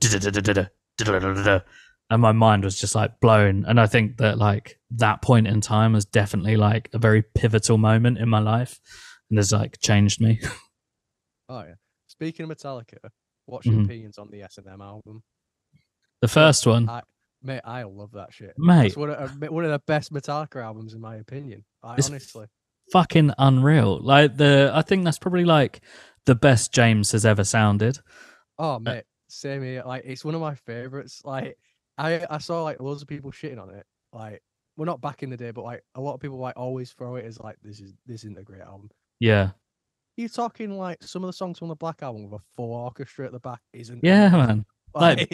and my mind was just like blown. And I think that like that point in time was definitely like a very pivotal moment in my life, and has like changed me. Oh yeah. Speaking of Metallica, what's your opinions on the S&M album? The first one, Mate, I love that shit. mate. It's one of the best Metallica albums in my opinion. It's Honestly. Fucking unreal. Like I think that's probably like the best James has ever sounded. Oh mate, same here. Like it's one of my favorites. Like I saw like loads of people shitting on it. Like, well, not back in the day, but like a lot of people like always throw it as like this isn't a great album. Yeah. You're talking like some of the songs from the Black Album with a full orchestra at the back isn't. Yeah, man. Like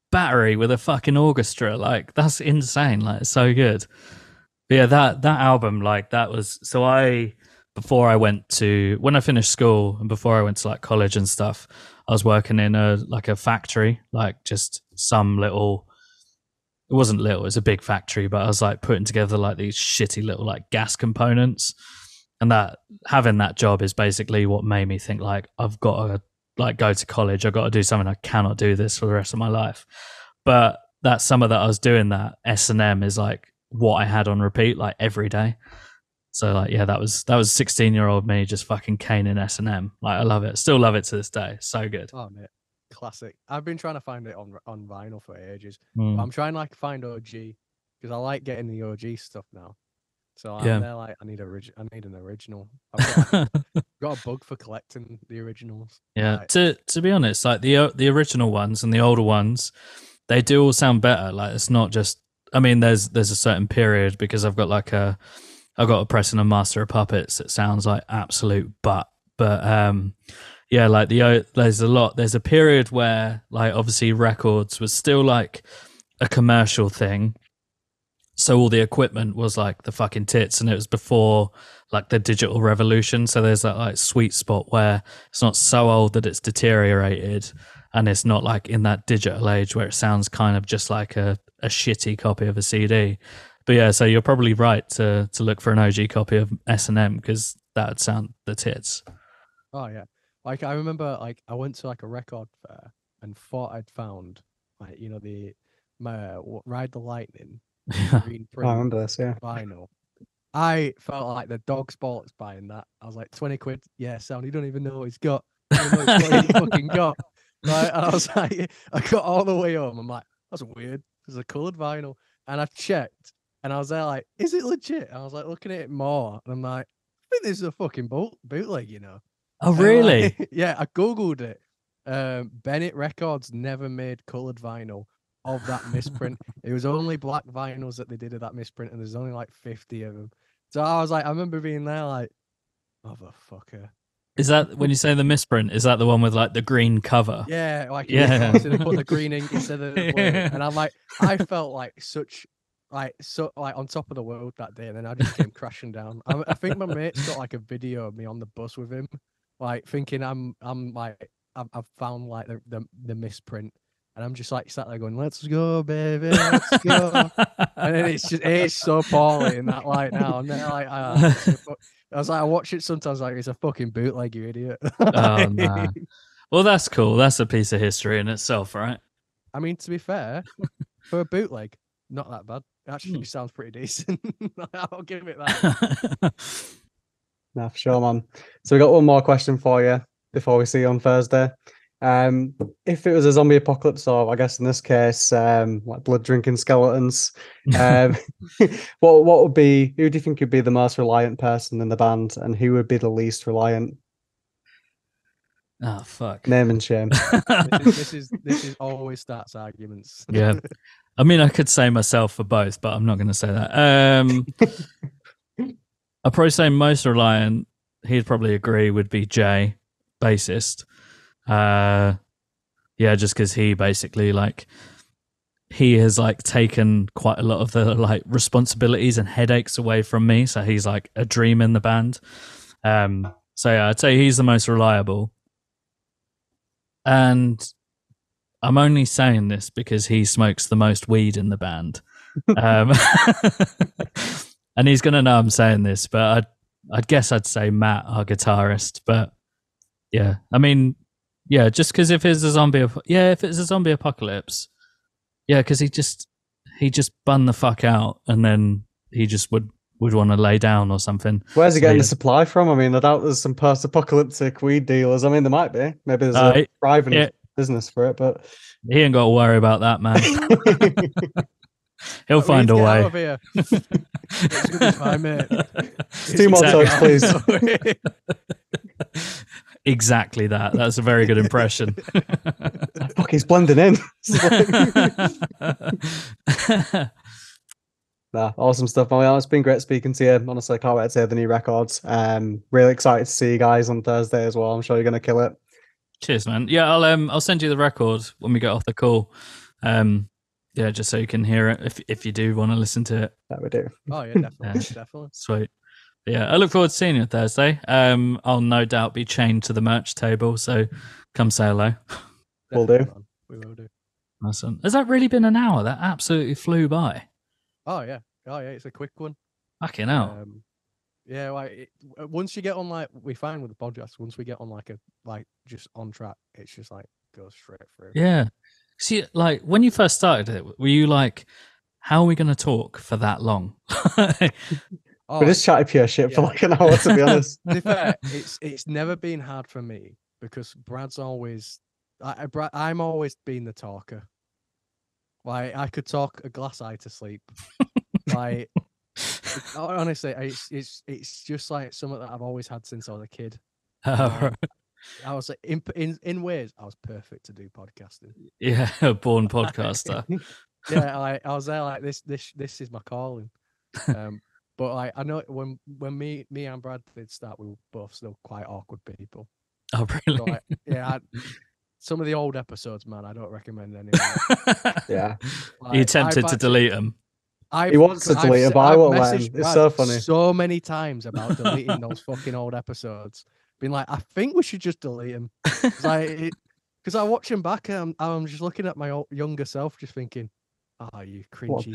Battery with a fucking orchestra, like that's insane. Like it's so good. But yeah, that album, like that was, so when I finished school and before I went to like college and stuff, I was working in a factory, like just some little, it wasn't little, it was a big factory, but I was like putting together like these shitty little like gas components. And that having that job is basically what made me think like, I've got to like go to college. I've got to do something. I cannot do this for the rest of my life. But that summer that I was doing that, S&M is like what I had on repeat like every day. So like, yeah, that was 16-year-old me just fucking caning S&M. Like I love it. Still love it to this day. So good. Oh mate, classic. I've been trying to find it on vinyl for ages. Mm. But I'm trying to like find OG because I like getting the OG stuff now. So I'm Yeah. there like I need an original. I've got a bug for collecting the originals. Yeah. Like, To be honest, like the original ones and the older ones, they do all sound better. Like it's not just, I mean, there's a certain period because I've got a pressing and master of puppets that sounds like absolute butt. But yeah, like there's a period where like obviously records was still like a commercial thing. So all the equipment was like the fucking tits, and it was before like the digital revolution. So there's that like sweet spot where it's not so old that it's deteriorated, and it's not like in that digital age where it sounds kind of just like a shitty copy of a CD. But yeah, so you're probably right to look for an OG copy of S&M because that would sound the tits. oh yeah, like I remember like I went to like a record fair and thought I'd found like my Ride the Lightning green I print remember this, yeah. vinyl. I felt like the dog's bollocks buying that. I was like, 20 quid. Yeah, sound. You don't even know what he's got. You don't know what he fucking got. Right? And I was like, I got all the way home. I'm like, that's weird. There's a coloured vinyl. And I checked and I was there like, is it legit? And I was like looking at it more. And I'm like, I think this is a fucking bootleg, you know. Oh, And, really? like, yeah, I Googled it. Bennett Records never made coloured vinyl of that misprint. It was only black vinyls that they did of that misprint, and there's only like 50 of them. So I was like, I remember being there like, motherfucker. Is that when you say the misprint? Is that the one with like the green cover? Yeah, like Yeah. they put the green ink instead of the blue. And I'm like, I felt like such like so like on top of the world that day, and then I just came crashing down. I think my mate's got like a video of me on the bus with him, like thinking I'm like I've found like the misprint, and I'm just like sat there going, "Let's go, baby, let's go," and then it's so poorly in that light now, and they're like, I was like, I watch it sometimes like it's a fucking bootleg, you idiot. Oh no. Well, that's cool. That's a piece of history in itself, right? I mean, to be fair, for a bootleg, not that bad. It actually sounds pretty decent. I'll give it that. No, for sure, man. So we got one more question for you before we see you on Thursday. If it was a zombie apocalypse, or I guess in this case, like blood drinking skeletons, what would be? Who do you think would be the most reliant person in the band, and who would be the least reliant? Oh fuck. Name and shame. This is always starts arguments. Yeah. I mean, I could say myself for both, but I'm not going to say that. I'd probably say most reliant, he'd probably agree, would be Jay, bassist. Yeah, just because he basically, like, he has, like, taken quite a lot of the, like, responsibilities and headaches away from me. So he's, like, a dream in the band. So, yeah, I'd say he's the most reliable. And I'm only saying this because he smokes the most weed in the band. And he's going to know I'm saying this, but I'd guess I'd say Matt, our guitarist. But yeah, I mean, yeah, just because if it's a zombie apocalypse, yeah, because he just bunned the fuck out, and then he just would want to lay down or something. Where's he getting the supply from? I mean, I doubt there's some post-apocalyptic weed dealers. I mean, there might be. Maybe there's a thriving business for it, but he ain't got to worry about that, man. He'll find a way. Out of here. It's gonna be fine, mate. 2 more talks, please. Exactly that. That's a very good impression. Fuck, he's blending in. Nah, awesome stuff, man. It's been great speaking to you. Honestly, I can't wait to hear the new records. Really excited to see you guys on Thursday as well. I'm sure you're gonna kill it. Cheers, man. Yeah, I'll send you the record when we get off the call. Yeah, just so you can hear it if you do want to listen to it. That we do. Oh yeah, definitely, definitely. Sweet. But yeah, I look forward to seeing you Thursday. I'll no doubt be chained to the merch table, so come say hello. We'll do. We will do. Awesome. Has that really been an hour? That absolutely flew by. Oh yeah, it's a quick one. Fucking hell. Yeah, like once you get on, like we find with the podcast, once we get on like just on track, it's just like goes straight through. Yeah. See, like when you first started it, were you like, "How are we going to talk for that long?" We just chatted pure shit for like an hour, to be honest. To be fair, it's never been hard for me because Brad's always, I'm always been the talker. Like I could talk a glass eye to sleep. Like honestly, it's just like something that I've always had since I was a kid. I was like, in ways, I was perfect to do podcasting. Yeah, born podcaster. Yeah, I was there like this is my calling. But like I know when me and Brad did start, we were both still quite awkward people. Oh really? So, yeah. Some of the old episodes, man, I don't recommend any. Yeah. Like, you tempted to delete them. He wants to delete them, but I won't let him. It's so funny. So many times about deleting those fucking old episodes. Been like, I think we should just delete them. Because I watch him back and I'm just looking at my younger self, just thinking, "Oh, you cringy."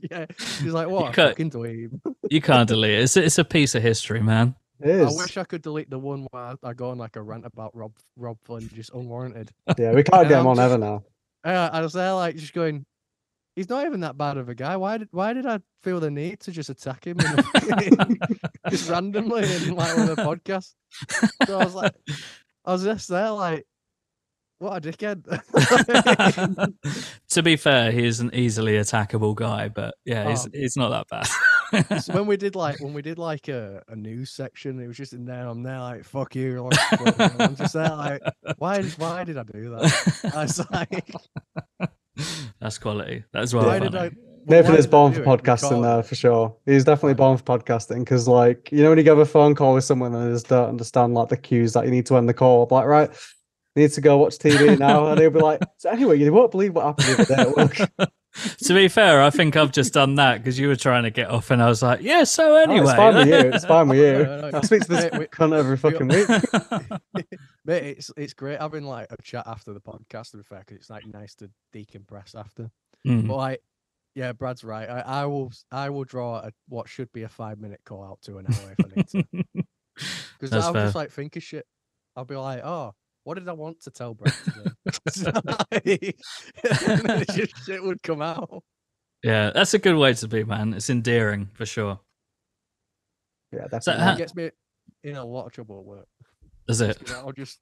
Yeah, he's like, "What? Fucking delete him." You can't delete it. It's a piece of history, man. It is. I wish I could delete the one where I go on like a rant about Rob Flynn, just unwarranted. Yeah, we can't get him on ever now. I was there like just going, he's not even that bad of a guy. Why did I feel the need to just attack him just randomly in like with a podcast? So I was just there like, what a dickhead. To be fair, he is an easily attackable guy, but yeah, he's not that bad. So when we did like a news section, it was just in there. I'm there like, fuck you. I'm just there like, why did I do that? I was like, that's quality. That's why. Nathan is born for podcasting there for sure. He's definitely born for podcasting because, like, you know, when you get a phone call with someone and they just don't understand like the cues that you need to end the call, like, right, you need to go watch TV now, and he'll be like, so anyway, you won't believe what happened the other day at work. To be fair, I think I've just done that because you were trying to get off, and I was like, "Yeah." So anyway, it's fine with you. It's fine with you. No. I speak to this cunt every fucking week. Mate, it's great having like a chat after the podcast. To be fair, 'cause it's like nice to decompress after. But like, yeah, Brad's right. I will draw what should be a 5-minute call out to an hour if I need to. Because I'll just like think of shit. I'll be like, oh, what did I want to tell Brad today? And then just shit would come out. Yeah, that's a good way to be, man. It's endearing for sure. Yeah, that's It gets me in a lot of trouble at work. Is it? I'll just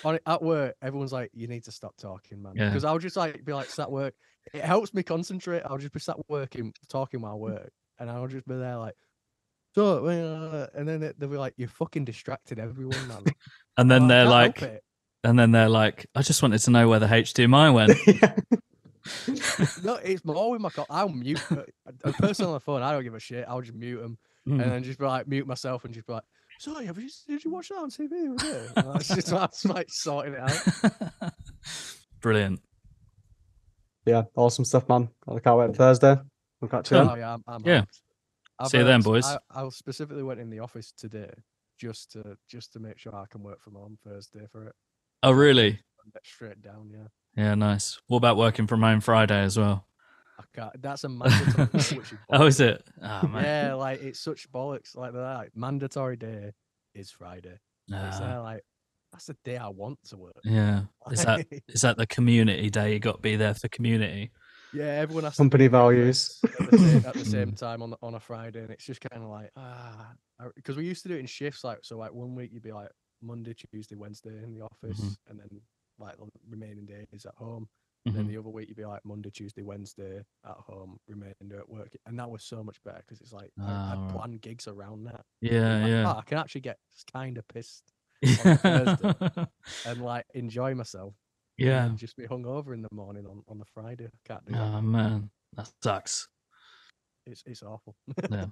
mate, at work, everyone's like, you need to stop talking, man. Yeah. Because I'll just like be like sat work. It helps me concentrate. I'll just be sat working, talking while I work, and I'll just be there like, so, and then they'll be like, "You fucking distracted everyone, man." And then they're like, I just wanted to know where the HDMI went. No, it's more with my call. I'll mute a person on the phone. I don't give a shit. I'll just mute them and then just be like mute myself and just be like, "Sorry, did you watch that on TV?" That's like sorting it out. Brilliant. Yeah, awesome stuff, man. I can't wait for Thursday. We'll catch you. Oh yeah, I'm Yeah. See you then, boys. I specifically went in the office today just to make sure I can work from home Thursday for it. Oh, really? Straight down, yeah. Yeah, nice. What about working from home Friday as well? I can't. That's a mandatory. Which is Oh, is it? Oh, man. Yeah, like it's such bollocks. Like that, like, mandatory day is Friday. It's like that's the day I want to work. Yeah. Is that the community day? You got to be there for community. Yeah, everyone has company values at the same time on a Friday, and it's just kind of like because we used to do it in shifts. Like so, like 1 week you'd be like Monday, Tuesday, Wednesday in the office, and then like the remaining days at home. And then the other week you'd be like Monday, Tuesday, Wednesday at home, remaining at work, and that was so much better because it's like I plan gigs around that. Yeah, yeah. I can actually get kind of pissed on Thursday and like enjoy myself. Yeah. And just be hungover in the morning on the Friday. I can't do that. Oh man, that sucks. It's awful. Yeah.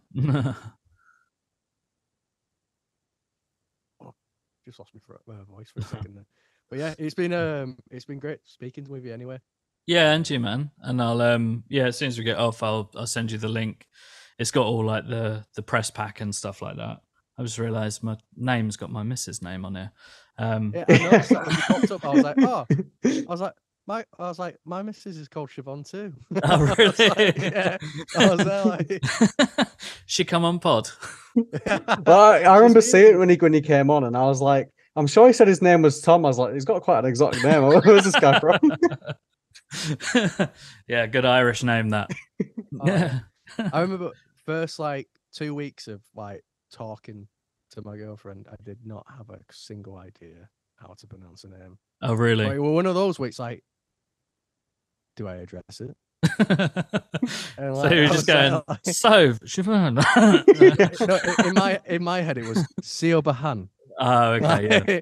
Just lost my voice for a second there. But yeah, it's been great speaking with you anyway. Yeah, and you, man. And I'll as soon as we get off, I'll send you the link. It's got all like the press pack and stuff like that. I just realised my name's got my missus' name on here. Yeah, I noticed that when you popped up. I was like, my missus is called Siobhan too. Oh, really? I was there like, she come on pod. Well, I remember seeing it when he came on, and I was like, I'm sure he said his name was Tom. I was like, he's got quite an exotic name. Where's this guy from? Yeah, good Irish name that. Yeah. I remember first like 2 weeks of like talking to my girlfriend, I did not have a single idea how to pronounce a name. Oh, really? Like, well, one of those weeks, like, do I address it? And, so you were just going, so Siobhan. No, in my head it was Seo Bahan. Oh, okay, yeah.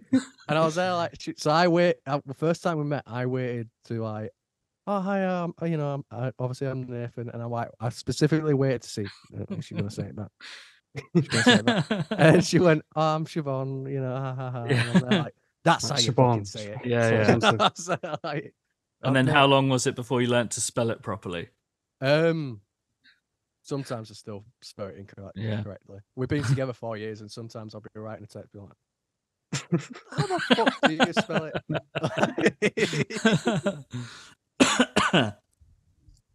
And I was there like, so the first time we met, I waited to like, oh hi, obviously I'm Nathan, and I'm like, I specifically waited to see if she's gonna say it back. And she went, oh, I'm Siobhan, ha ha ha. And I'm like, that's how you fucking say it. Yeah. So, like, and then how long was it before you learnt to spell it properly? Sometimes I still spell it incorrectly. Yeah. We've been together 4 years, and sometimes I'll be writing a text, be like, how the fuck do you spell it?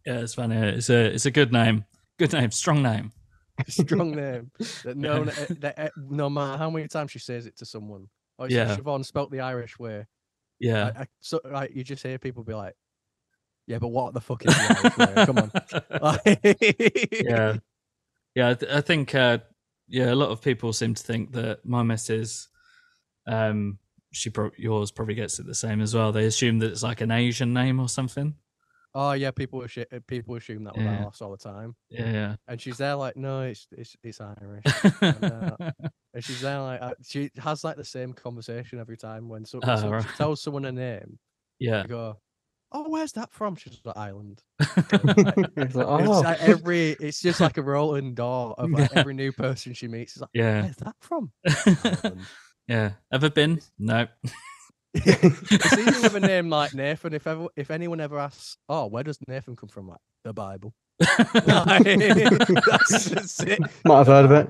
Yeah, it's funny. It's a good name. Good name. Strong name. Strong name. No matter how many times she says it to someone, or yeah, Siobhan spelt the Irish way. Yeah. So like you just hear people be like, "Yeah, but what the fuck is the Irish way? Come on." Yeah. I think a lot of people seem to think that my missus, yours probably gets it the same as well. They assume that it's like an Asian name or something. Oh yeah, people assume that with us all the time. Yeah. And she's there like, no, it's Irish. And she's there like, she has like the same conversation every time when she tells someone a name. Yeah. I go, oh, where's that from? She's like, Ireland. It's just like a rolling door of like every new person she meets. It's like, where's that from? Ireland. Yeah. Ever been? No. It's easy with a name like Nathan. If anyone ever asks, "Oh, where does Nathan come from?" Like the Bible. That's it. Might have heard of it.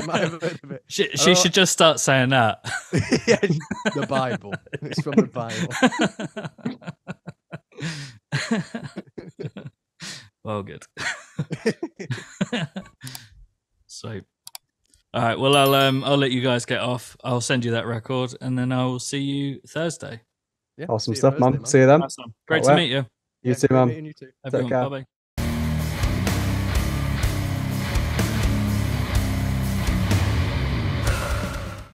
Might have heard of it. She should just start saying that. Yeah, the Bible. It's from the Bible. Well, good. Sweet. All right. Well, I'll let you guys get off. I'll send you that record, and then I'll see you Thursday. Yeah, Awesome see you stuff, Thursday, man. See you then. Awesome. Great Can't to wait. meet you. You too, man. You too. Everyone, care. bye-bye.